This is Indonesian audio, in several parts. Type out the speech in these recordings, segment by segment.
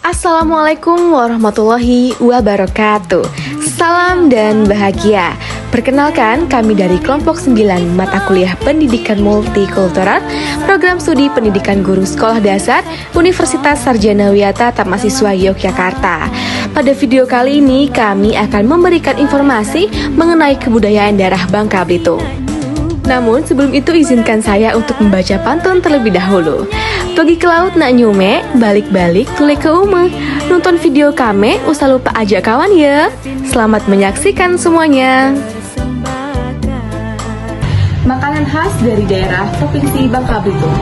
Assalamualaikum warahmatullahi wabarakatuh. Salam dan bahagia. Perkenalkan, kami dari kelompok 9 mata kuliah Pendidikan Multikultural, program studi Pendidikan Guru Sekolah Dasar Universitas Sarjana Wiyata Tamasiswa Yogyakarta. Pada video kali ini kami akan memberikan informasi mengenai kebudayaan daerah Bangka Belitung. Namun sebelum itu izinkan saya untuk membaca pantun terlebih dahulu. Pergi ke laut nak nyume, balik-balik tule ke ume. Nonton video kami, usah lupa ajak kawan ya. Selamat menyaksikan semuanya. Makanan khas dari daerah Provinsi Bangka Belitung.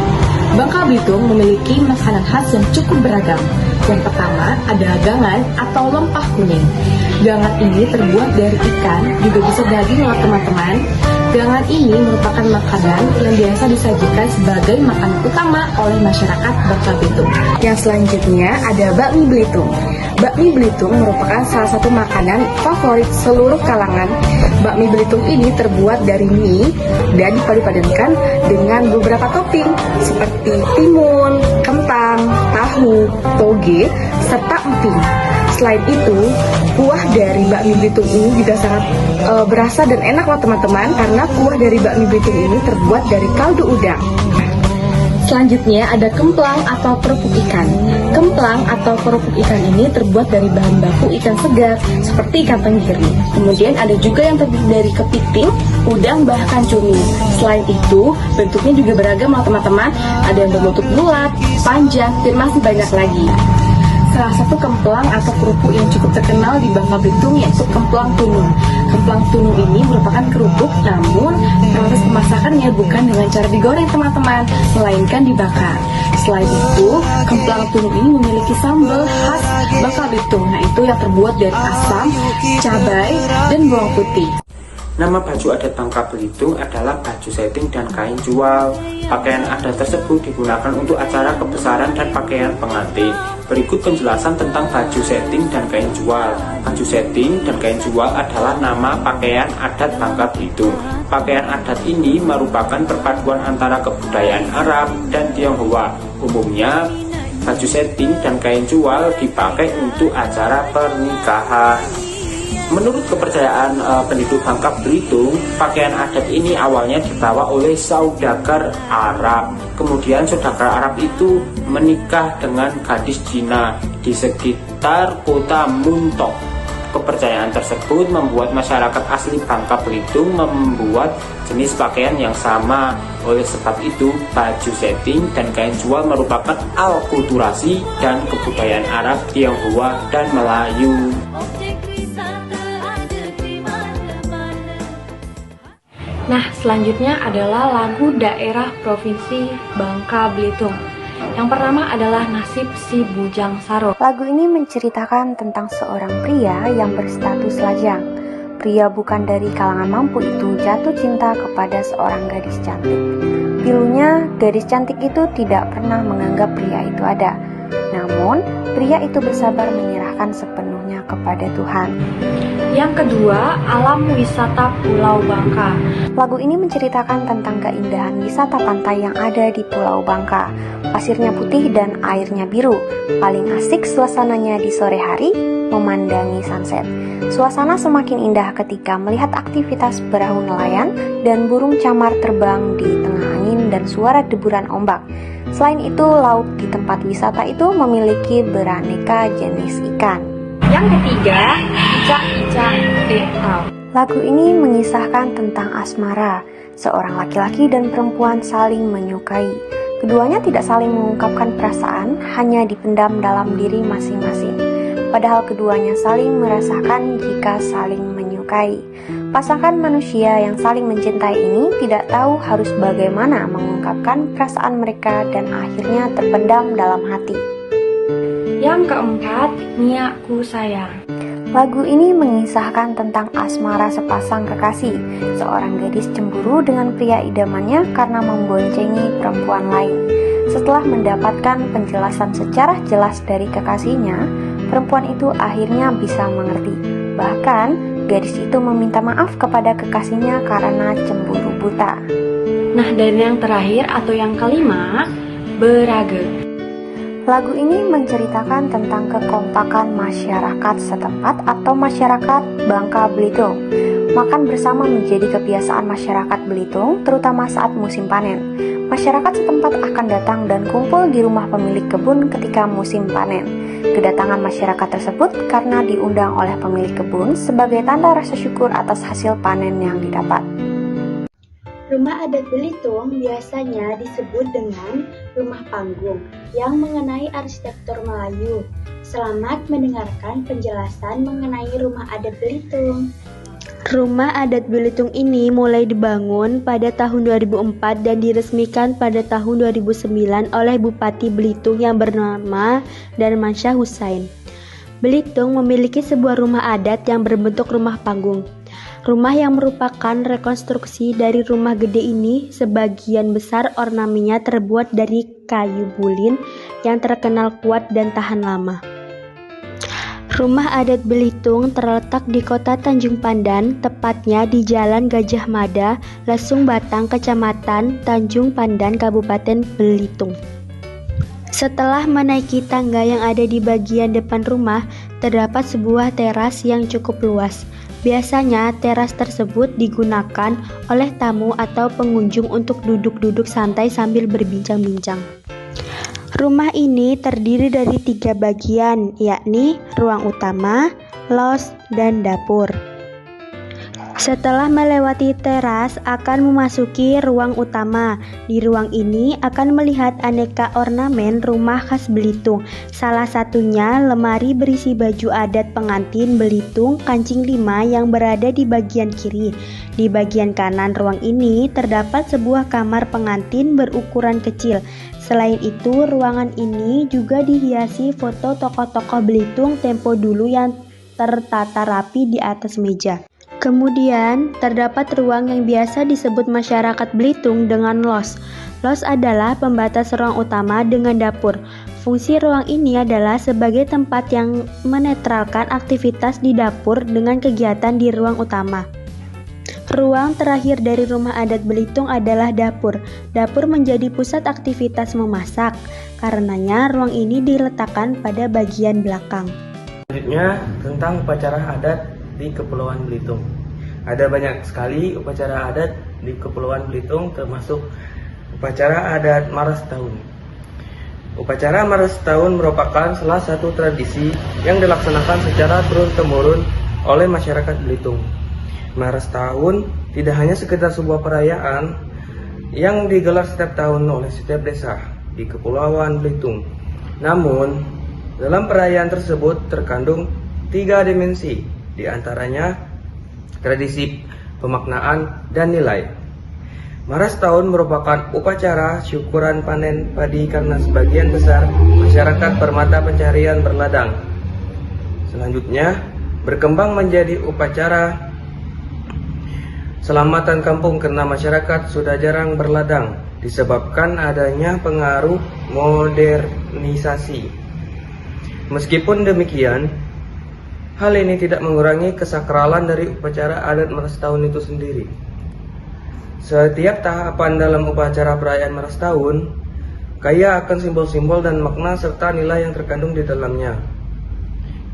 Bangka Belitung memiliki makanan khas yang cukup beragam. Yang pertama ada gangan atau lempah kuning. Gangan ini terbuat dari ikan, juga bisa daging loh teman-teman. Gangan ini merupakan makanan yang biasa disajikan sebagai makanan utama oleh masyarakat Bangka Belitung. Yang selanjutnya ada bakmi Belitung. Bakmi Belitung merupakan salah satu makanan favorit seluruh kalangan. Bakmi Belitung ini terbuat dari mie dan dipadu-padankan dengan beberapa topping seperti timun, kentang, tahu, toge, serta emping. Selain itu, kuah dari bakmi Belitung ini juga sangat berasa dan enak loh teman-teman, karena kuah dari bakmi Belitung ini terbuat dari kaldu udang. Selanjutnya ada kemplang atau kerupuk ikan. Kemplang atau kerupuk ikan ini terbuat dari bahan baku ikan segar seperti ikan tenggiri. Kemudian ada juga yang terdiri dari kepiting, udang, bahkan cumi. Selain itu, bentuknya juga beragam loh teman-teman. Ada yang berbentuk bulat, panjang, dan masih banyak lagi. Salah satu kemplang atau kerupuk yang cukup terkenal di Bangka Belitung yaitu kemplang tunung. Kemplang tunung ini merupakan kerupuk, namun proses pemasakannya bukan dengan cara digoreng teman-teman, melainkan dibakar. Selain itu, kemplang tunung ini memiliki sambal khas Bangka Belitung, yaitu yang terbuat dari asam, cabai, dan bawang putih. Nama baju adat Bangka Belitung adalah baju setting dan kain jual. Pakaian adat tersebut digunakan untuk acara kebesaran dan pakaian pengantin. Berikut penjelasan tentang baju setting dan kain jual. Baju setting dan kain jual adalah nama pakaian adat Bangka Belitung. Pakaian adat ini merupakan perpaduan antara kebudayaan Arab dan Tionghoa. Umumnya, baju setting dan kain jual dipakai untuk acara pernikahan. Menurut kepercayaan penduduk Bangka Belitung, pakaian adat ini awalnya dibawa oleh saudagar Arab. Kemudian saudagar Arab itu menikah dengan gadis Cina di sekitar kota Muntok. Kepercayaan tersebut membuat masyarakat asli Bangka Belitung membuat jenis pakaian yang sama. Oleh sebab itu, baju setting dan kain jual merupakan alkulturasi dan kebudayaan Arab, Tionghoa, dan Melayu. Nah, selanjutnya adalah lagu daerah Provinsi Bangka Belitung. Yang pertama adalah Nasib Si Bujang Saro. Lagu ini menceritakan tentang seorang pria yang berstatus lajang. Pria bukan dari kalangan mampu itu jatuh cinta kepada seorang gadis cantik. Pilunya, gadis cantik itu tidak pernah menganggap pria itu ada. Namun, pria itu bersabar menyerahkan sepenuhnya kepada Tuhan. Yang kedua, alam wisata Pulau Bangka. Lagu ini menceritakan tentang keindahan wisata pantai yang ada di Pulau Bangka. Pasirnya putih dan airnya biru. Paling asik suasananya di sore hari, memandangi sunset. Suasana semakin indah ketika melihat aktivitas perahu nelayan dan burung camar terbang di tengah angin dan suara deburan ombak. Selain itu, laut di tempat wisata itu memiliki beraneka jenis ikan. Yang ketiga, Ica-Ica Detau. Lagu ini mengisahkan tentang asmara. Seorang laki-laki dan perempuan saling menyukai. Keduanya tidak saling mengungkapkan perasaan, hanya dipendam dalam diri masing-masing. Padahal keduanya saling merasakan jika saling menyukai. Pasangan manusia yang saling mencintai ini tidak tahu harus bagaimana mengungkapkan perasaan mereka dan akhirnya terpendam dalam hati. Yang keempat, Niaku Sayang. Lagu ini mengisahkan tentang asmara sepasang kekasih. Seorang gadis cemburu dengan pria idamannya karena memboncengi perempuan lain. Setelah mendapatkan penjelasan secara jelas dari kekasihnya, perempuan itu akhirnya bisa mengerti. Bahkan, gadis itu meminta maaf kepada kekasihnya karena cemburu buta. Nah, dan yang terakhir atau yang kelima, Berage. Lagu ini menceritakan tentang kekompakan masyarakat setempat atau masyarakat Bangka Belitung. Makan bersama menjadi kebiasaan masyarakat Belitung, terutama saat musim panen. Masyarakat setempat akan datang dan kumpul di rumah pemilik kebun ketika musim panen. Kedatangan masyarakat tersebut karena diundang oleh pemilik kebun sebagai tanda rasa syukur atas hasil panen yang didapat. Rumah adat Belitung biasanya disebut dengan rumah panggung yang mengenai arsitektur Melayu. Selamat mendengarkan penjelasan mengenai rumah adat Belitung. Rumah adat Belitung ini mulai dibangun pada tahun 2004 dan diresmikan pada tahun 2009 oleh Bupati Belitung yang bernama Darmansyah Hussein. Belitung memiliki sebuah rumah adat yang berbentuk rumah panggung. Rumah yang merupakan rekonstruksi dari rumah gede ini sebagian besar ornamennya terbuat dari kayu bulin yang terkenal kuat dan tahan lama. Rumah adat Belitung terletak di kota Tanjung Pandan, tepatnya di Jalan Gajah Mada, Lesung Batang, Kecamatan Tanjung Pandan, Kabupaten Belitung. Setelah menaiki tangga yang ada di bagian depan rumah, terdapat sebuah teras yang cukup luas. Biasanya teras tersebut digunakan oleh tamu atau pengunjung untuk duduk-duduk santai sambil berbincang-bincang. Rumah ini terdiri dari 3 bagian, yakni ruang utama, los, dan dapur. Setelah melewati teras, akan memasuki ruang utama. Di ruang ini akan melihat aneka ornamen rumah khas Belitung. Salah satunya lemari berisi baju adat pengantin Belitung kancing 5 yang berada di bagian kiri. Di bagian kanan ruang ini terdapat sebuah kamar pengantin berukuran kecil. Selain itu, ruangan ini juga dihiasi foto tokoh-tokoh Belitung tempo dulu yang tertata rapi di atas meja. Kemudian, terdapat ruang yang biasa disebut masyarakat Belitung dengan los. Los adalah pembatas ruang utama dengan dapur. Fungsi ruang ini adalah sebagai tempat yang menetralkan aktivitas di dapur dengan kegiatan di ruang utama. Ruang terakhir dari rumah adat Belitung adalah dapur. Dapur menjadi pusat aktivitas memasak. Karenanya, ruang ini diletakkan pada bagian belakang. Selanjutnya, tentang upacara adat di Kepulauan Belitung. Ada banyak sekali upacara adat di Kepulauan Belitung, termasuk upacara adat Maras Tahun. Upacara Maras Tahun merupakan salah satu tradisi yang dilaksanakan secara turun-temurun oleh masyarakat Belitung. Maras Tahun tidak hanya sekedar sebuah perayaan yang digelar setiap tahun oleh setiap desa di Kepulauan Belitung. Namun, dalam perayaan tersebut terkandung 3 dimensi, di antaranya tradisi, pemaknaan, dan nilai. Maras Tahun merupakan upacara syukuran panen padi karena sebagian besar masyarakat bermata pencarian berladang. Selanjutnya, berkembang menjadi upacara selamatan kampung karena masyarakat sudah jarang berladang disebabkan adanya pengaruh modernisasi. Meskipun demikian, hal ini tidak mengurangi kesakralan dari upacara adat Maras Tahun itu sendiri. Setiap tahapan dalam upacara perayaan Maras Tahun kaya akan simbol-simbol dan makna serta nilai yang terkandung di dalamnya.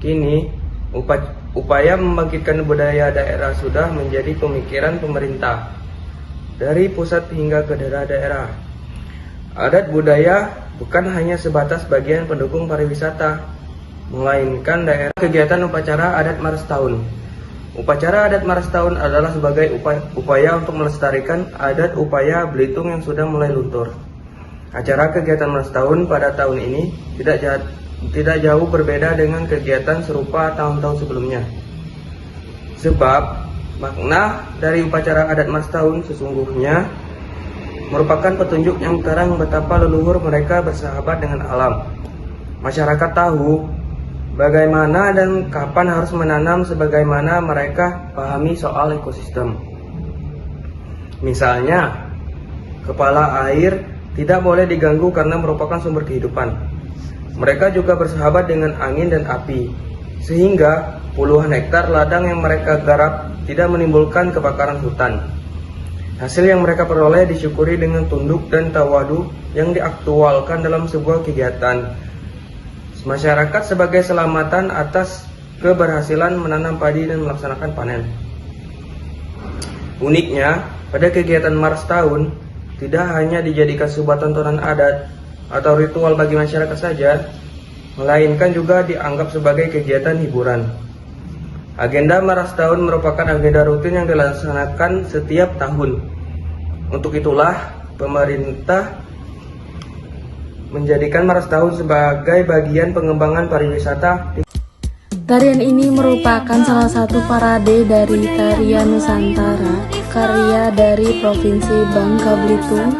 Kini, upaya membangkitkan budaya daerah sudah menjadi pemikiran pemerintah dari pusat hingga ke daerah-daerah. Adat budaya bukan hanya sebatas bagian pendukung pariwisata, melainkan daerah kegiatan upacara adat Maras Tahun. Upacara adat Maras Tahun adalah sebagai upaya untuk melestarikan adat upaya Belitung yang sudah mulai luntur. Acara kegiatan Maras Tahun pada tahun ini tidak jauh berbeda dengan kegiatan serupa tahun-tahun sebelumnya. Sebab makna dari upacara adat Maras Tahun sesungguhnya merupakan petunjuk yang terang betapa leluhur mereka bersahabat dengan alam. Masyarakat tahu bagaimana dan kapan harus menanam sebagaimana mereka pahami soal ekosistem. Misalnya, kepala air tidak boleh diganggu karena merupakan sumber kehidupan. Mereka juga bersahabat dengan angin dan api, sehingga puluhan hektar ladang yang mereka garap tidak menimbulkan kebakaran hutan. Hasil yang mereka peroleh disyukuri dengan tunduk dan tawadu yang diaktualkan dalam sebuah kegiatan. masyarakat sebagai selamatan atas keberhasilan menanam padi dan melaksanakan panen. Uniknya, pada kegiatan Mars Tahun tidak hanya dijadikan sebuah tontonan adat atau ritual bagi masyarakat saja, melainkan juga dianggap sebagai kegiatan hiburan. Agenda Mars Tahun merupakan agenda rutin yang dilaksanakan setiap tahun. Untuk itulah, pemerintah menjadikan Mars Tahun sebagai bagian pengembangan pariwisata. Tarian ini merupakan salah satu parade dari tarian Nusantara, karya dari Provinsi Bangka Belitung,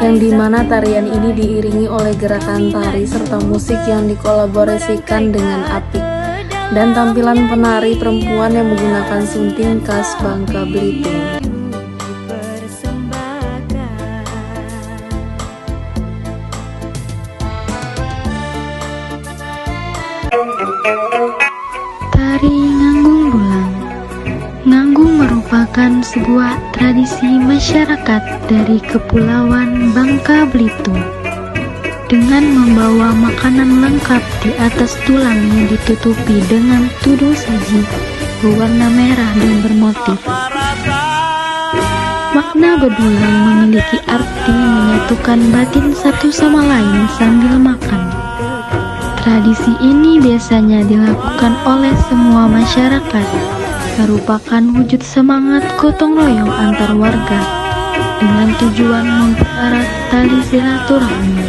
yang dimana tarian ini diiringi oleh gerakan tari serta musik yang dikolaborasikan dengan apik, dan tampilan penari perempuan yang menggunakan sunting khas Bangka Belitung. Tari Nganggung Bulang. Nganggung merupakan sebuah tradisi masyarakat dari Kepulauan Bangka Belitung. Dengan membawa makanan lengkap di atas tulang yang ditutupi dengan tudung saji berwarna merah dan bermotif. Makna bedulang memiliki arti menyatukan batin satu sama lain sambil makan. Tradisi ini biasanya dilakukan oleh semua masyarakat, merupakan wujud semangat gotong royong antar warga dengan tujuan mempererat tali silaturahmi.